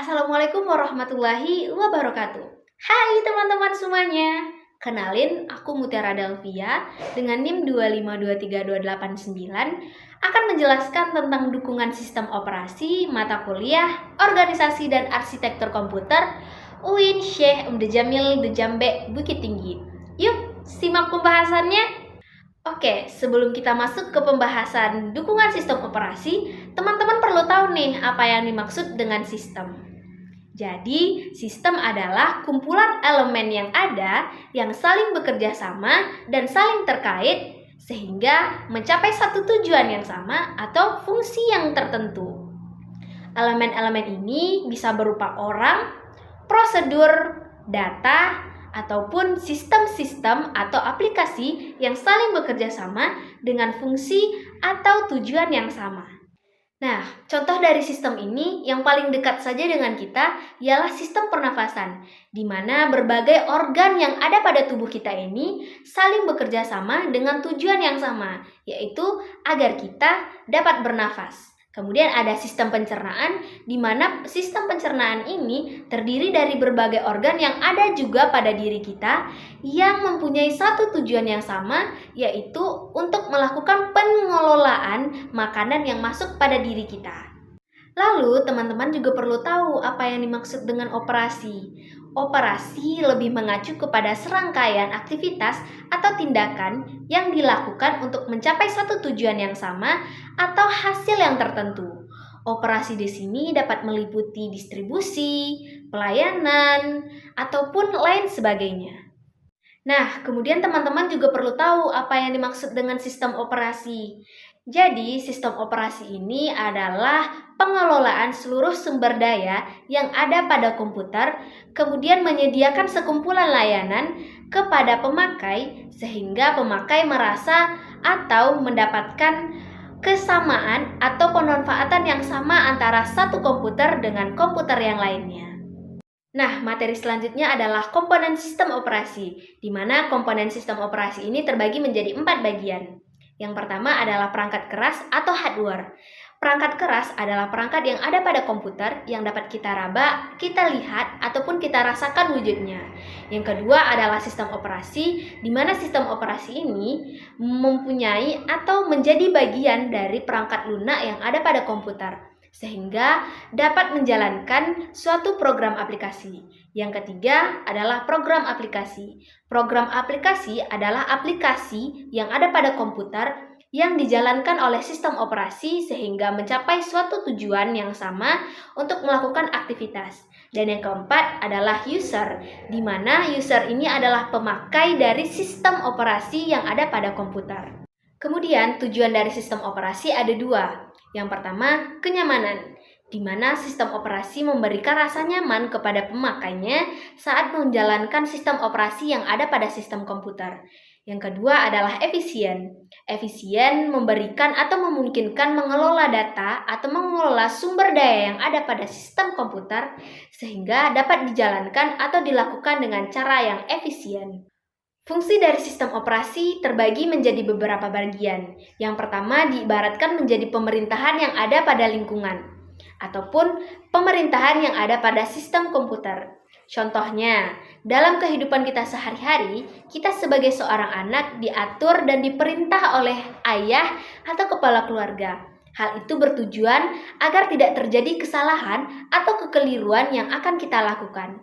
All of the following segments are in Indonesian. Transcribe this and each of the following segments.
Assalamualaikum warahmatullahi wabarakatuh. Hai teman-teman semuanya. Kenalin, aku Mutiara Delvia dengan NIM 2523289 akan menjelaskan tentang dukungan sistem operasi mata kuliah Organisasi dan Arsitektur Komputer UIN Syekh Umde Jamil de Jambe Bukit Tinggi. Yuk, simak pembahasannya. Oke, sebelum kita masuk ke pembahasan dukungan sistem operasi, teman-teman perlu tahu nih apa yang dimaksud dengan sistem. Jadi, sistem adalah kumpulan elemen yang ada yang saling bekerja sama dan saling terkait sehingga mencapai satu tujuan yang sama atau fungsi yang tertentu. Elemen-elemen ini bisa berupa orang, prosedur, data, ataupun sistem-sistem atau aplikasi yang saling bekerja sama dengan fungsi atau tujuan yang sama. Nah, contoh dari sistem ini yang paling dekat saja dengan kita ialah sistem pernafasan, di mana berbagai organ yang ada pada tubuh kita ini saling bekerja sama dengan tujuan yang sama, yaitu agar kita dapat bernafas. Kemudian ada sistem pencernaan, di mana sistem pencernaan ini terdiri dari berbagai organ yang ada juga pada diri kita yang mempunyai satu tujuan yang sama, yaitu untuk melakukan pengelolaan makanan yang masuk pada diri kita. Lalu, teman-teman juga perlu tahu apa yang dimaksud dengan operasi. Operasi lebih mengacu kepada serangkaian aktivitas atau tindakan yang dilakukan untuk mencapai satu tujuan yang sama atau hasil yang tertentu. Operasi di sini dapat meliputi distribusi, pelayanan, ataupun lain sebagainya. Nah, kemudian teman-teman juga perlu tahu apa yang dimaksud dengan sistem operasi. Jadi, sistem operasi ini adalah pengelolaan seluruh sumber daya yang ada pada komputer, kemudian menyediakan sekumpulan layanan kepada pemakai sehingga pemakai merasa atau mendapatkan kesamaan atau pemanfaatan yang sama antara satu komputer dengan komputer yang lainnya. Nah, materi selanjutnya adalah komponen sistem operasi, di mana komponen sistem operasi ini terbagi menjadi 4 bagian. Yang pertama adalah perangkat keras atau hardware. Perangkat keras adalah perangkat yang ada pada komputer yang dapat kita raba, kita lihat, ataupun kita rasakan wujudnya. Yang kedua adalah sistem operasi, di mana sistem operasi ini mempunyai atau menjadi bagian dari perangkat lunak yang ada pada komputer, sehingga dapat menjalankan suatu program aplikasi. Yang ketiga adalah program aplikasi. Program aplikasi adalah aplikasi yang ada pada komputer yang dijalankan oleh sistem operasi sehingga mencapai suatu tujuan yang sama untuk melakukan aktivitas. Dan yang keempat adalah user, di mana user ini adalah pemakai dari sistem operasi yang ada pada komputer. Kemudian tujuan dari sistem operasi ada 2. Yang pertama, kenyamanan, di mana sistem operasi memberikan rasa nyaman kepada pemakainya saat menjalankan sistem operasi yang ada pada sistem komputer. Yang kedua adalah efisien. Efisien memberikan atau memungkinkan mengelola data atau mengelola sumber daya yang ada pada sistem komputer sehingga dapat dijalankan atau dilakukan dengan cara yang efisien. Fungsi dari sistem operasi terbagi menjadi beberapa bagian. Yang pertama diibaratkan menjadi pemerintahan yang ada pada lingkungan, ataupun pemerintahan yang ada pada sistem komputer. Contohnya, dalam kehidupan kita sehari-hari, kita sebagai seorang anak diatur dan diperintah oleh ayah atau kepala keluarga. Hal itu bertujuan agar tidak terjadi kesalahan atau kekeliruan yang akan kita lakukan.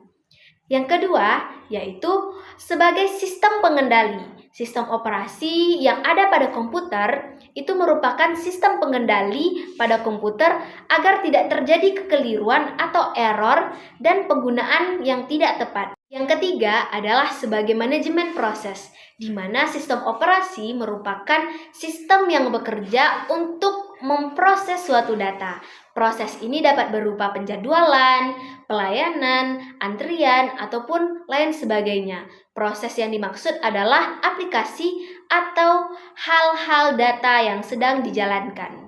Yang kedua, yaitu sebagai sistem pengendali. Sistem operasi yang ada pada komputer itu merupakan sistem pengendali pada komputer agar tidak terjadi kekeliruan atau error dan penggunaan yang tidak tepat. Yang ketiga adalah sebagai manajemen proses, di mana sistem operasi merupakan sistem yang bekerja untuk memproses suatu data. Proses ini dapat berupa penjadwalan, pelayanan, antrian, ataupun lain sebagainya. Proses yang dimaksud adalah aplikasi atau hal-hal data yang sedang dijalankan.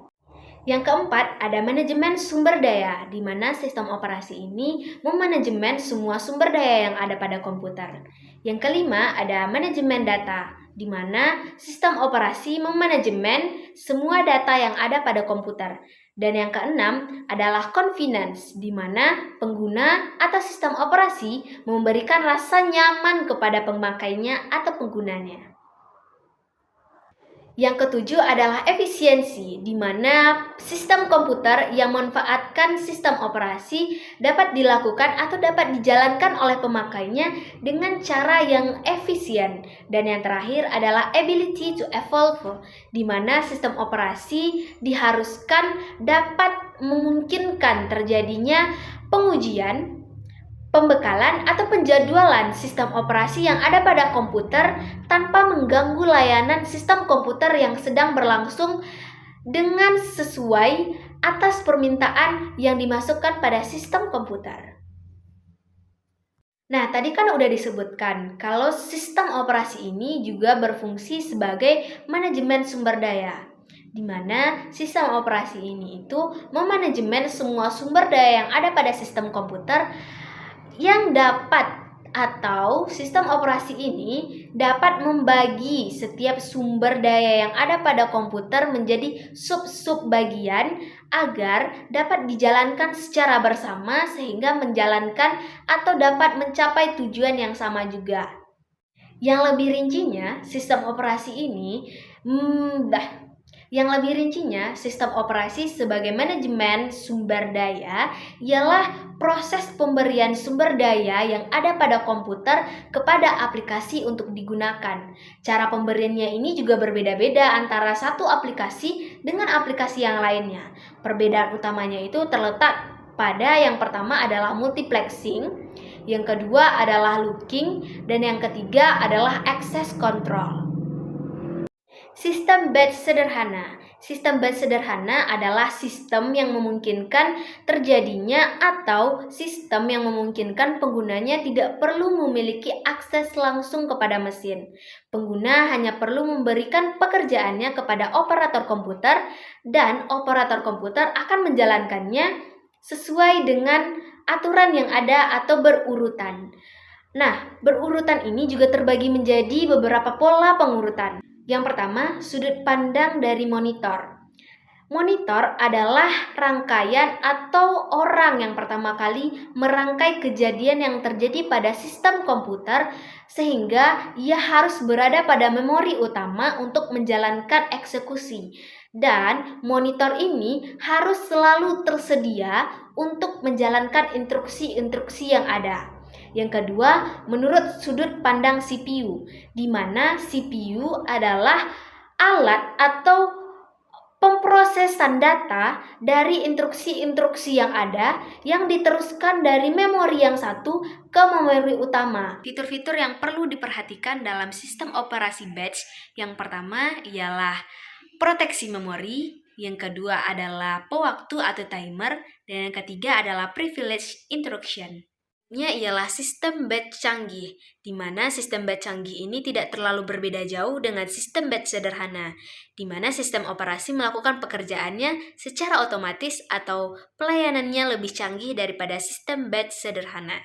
Yang keempat, ada manajemen sumber daya, di mana sistem operasi ini memanajemen semua sumber daya yang ada pada komputer. Yang kelima, ada manajemen data, di mana sistem operasi memanajemen semua data yang ada pada komputer. Dan yang keenam adalah convenience, di mana pengguna atau sistem operasi memberikan rasa nyaman kepada pemakainya atau penggunanya. Yang ketujuh adalah efisiensi, di mana sistem komputer yang memanfaatkan sistem operasi dapat dilakukan atau dapat dijalankan oleh pemakainya dengan cara yang efisien. Dan yang terakhir adalah ability to evolve, di mana sistem operasi diharuskan dapat memungkinkan terjadinya pengujian, pembekalan atau penjadwalan sistem operasi yang ada pada komputer tanpa mengganggu layanan sistem komputer yang sedang berlangsung dengan sesuai atas permintaan yang dimasukkan pada sistem komputer. Nah, tadi kan udah disebutkan kalau sistem operasi ini juga berfungsi sebagai manajemen sumber daya, di mana sistem operasi ini itu memanajemen semua sumber daya yang ada pada sistem komputer yang dapat atau sistem operasi ini dapat membagi setiap sumber daya yang ada pada komputer menjadi sub-sub bagian agar dapat dijalankan secara bersama sehingga menjalankan atau dapat mencapai tujuan yang sama juga. Yang lebih rincinya, sistem operasi ini sistem operasi sebagai manajemen sumber daya ialah proses pemberian sumber daya yang ada pada komputer kepada aplikasi untuk digunakan. Cara pemberiannya ini juga berbeda-beda antara satu aplikasi dengan aplikasi yang lainnya. Perbedaan utamanya itu terletak pada yang pertama adalah multiplexing, yang kedua adalah looking, dan yang ketiga adalah access control. Sistem batch sederhana. Sistem batch sederhana adalah sistem yang memungkinkan terjadinya atau sistem yang memungkinkan penggunanya tidak perlu memiliki akses langsung kepada mesin. Pengguna hanya perlu memberikan pekerjaannya kepada operator komputer dan operator komputer akan menjalankannya sesuai dengan aturan yang ada atau berurutan. Nah, berurutan ini juga terbagi menjadi beberapa pola pengurutan. Yang pertama, sudut pandang dari monitor. Monitor adalah rangkaian atau orang yang pertama kali merangkai kejadian yang terjadi pada sistem komputer sehingga ia harus berada pada memori utama untuk menjalankan eksekusi. Dan monitor ini harus selalu tersedia untuk menjalankan instruksi-instruksi yang ada. Yang kedua, menurut sudut pandang CPU, di mana CPU adalah alat atau pemrosesan data dari instruksi-instruksi yang ada yang diteruskan dari memori yang satu ke memori utama. Fitur-fitur yang perlu diperhatikan dalam sistem operasi batch yang pertama ialah proteksi memori, yang kedua adalah pewaktu atau timer, dan yang ketiga adalah privilege instruction. Ialah sistem batch canggih, di mana sistem batch canggih ini tidak terlalu berbeda jauh dengan sistem batch sederhana, di mana sistem operasi melakukan pekerjaannya secara otomatis atau pelayanannya lebih canggih daripada sistem batch sederhana.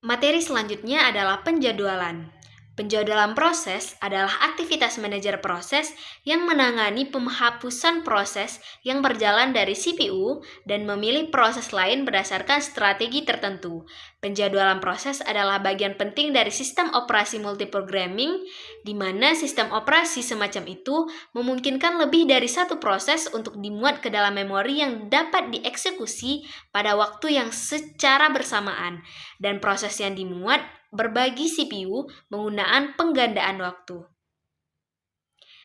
Materi selanjutnya adalah penjadwalan. Penjadwalan proses adalah aktivitas manajer proses yang menangani penghapusan proses yang berjalan dari CPU dan memilih proses lain berdasarkan strategi tertentu. Penjadwalan proses adalah bagian penting dari sistem operasi multiprogramming, di mana sistem operasi semacam itu memungkinkan lebih dari satu proses untuk dimuat ke dalam memori yang dapat dieksekusi pada waktu yang secara bersamaan, dan proses yang dimuat berbagi CPU penggunaan penggandaan waktu.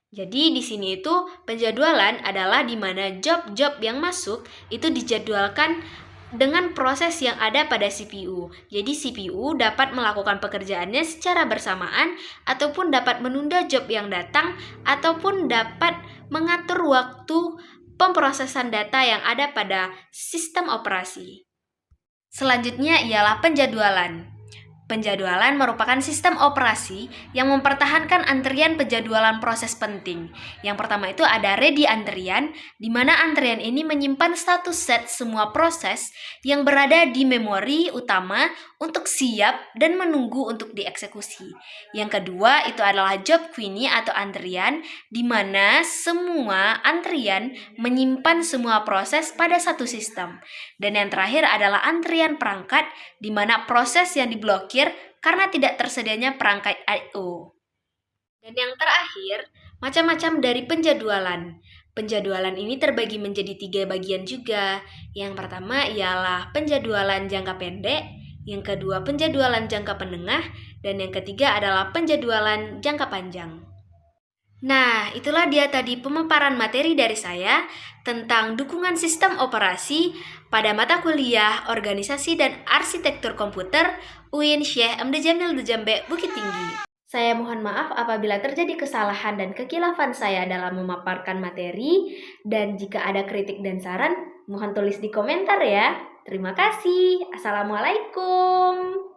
Jadi di sini itu penjadwalan adalah di mana job-job yang masuk itu dijadwalkan dengan proses yang ada pada CPU. Jadi CPU dapat melakukan pekerjaannya secara bersamaan ataupun dapat menunda job yang datang ataupun dapat mengatur waktu pemrosesan data yang ada pada sistem operasi. Selanjutnya ialah penjadwalan. Penjadwalan merupakan sistem operasi yang mempertahankan antrian penjadwalan proses penting. Yang pertama itu ada ready antrian, di mana antrian ini menyimpan status set semua proses yang berada di memori utama untuk siap dan menunggu untuk dieksekusi. Yang kedua itu adalah job queue atau antrian, di mana semua antrian menyimpan semua proses pada satu sistem. Dan yang terakhir adalah antrian perangkat, di mana proses yang diblokir karena tidak tersedianya perangkat I/O. Dan yang terakhir, macam-macam dari penjadwalan. Penjadwalan ini terbagi menjadi 3 bagian juga. Yang pertama ialah penjadwalan jangka pendek, yang kedua penjadwalan jangka menengah, dan yang ketiga adalah penjadwalan jangka panjang. Nah, itulah dia tadi pemaparan materi dari saya tentang dukungan sistem operasi pada mata kuliah Organisasi dan Arsitektur Komputer UIN Syekh Hamdul Jamil Jambe Bukit Tinggi. Saya mohon maaf apabila terjadi kesalahan dan kekilafan saya dalam memaparkan materi, dan jika ada kritik dan saran, mohon tulis di komentar ya. Terima kasih. Assalamualaikum.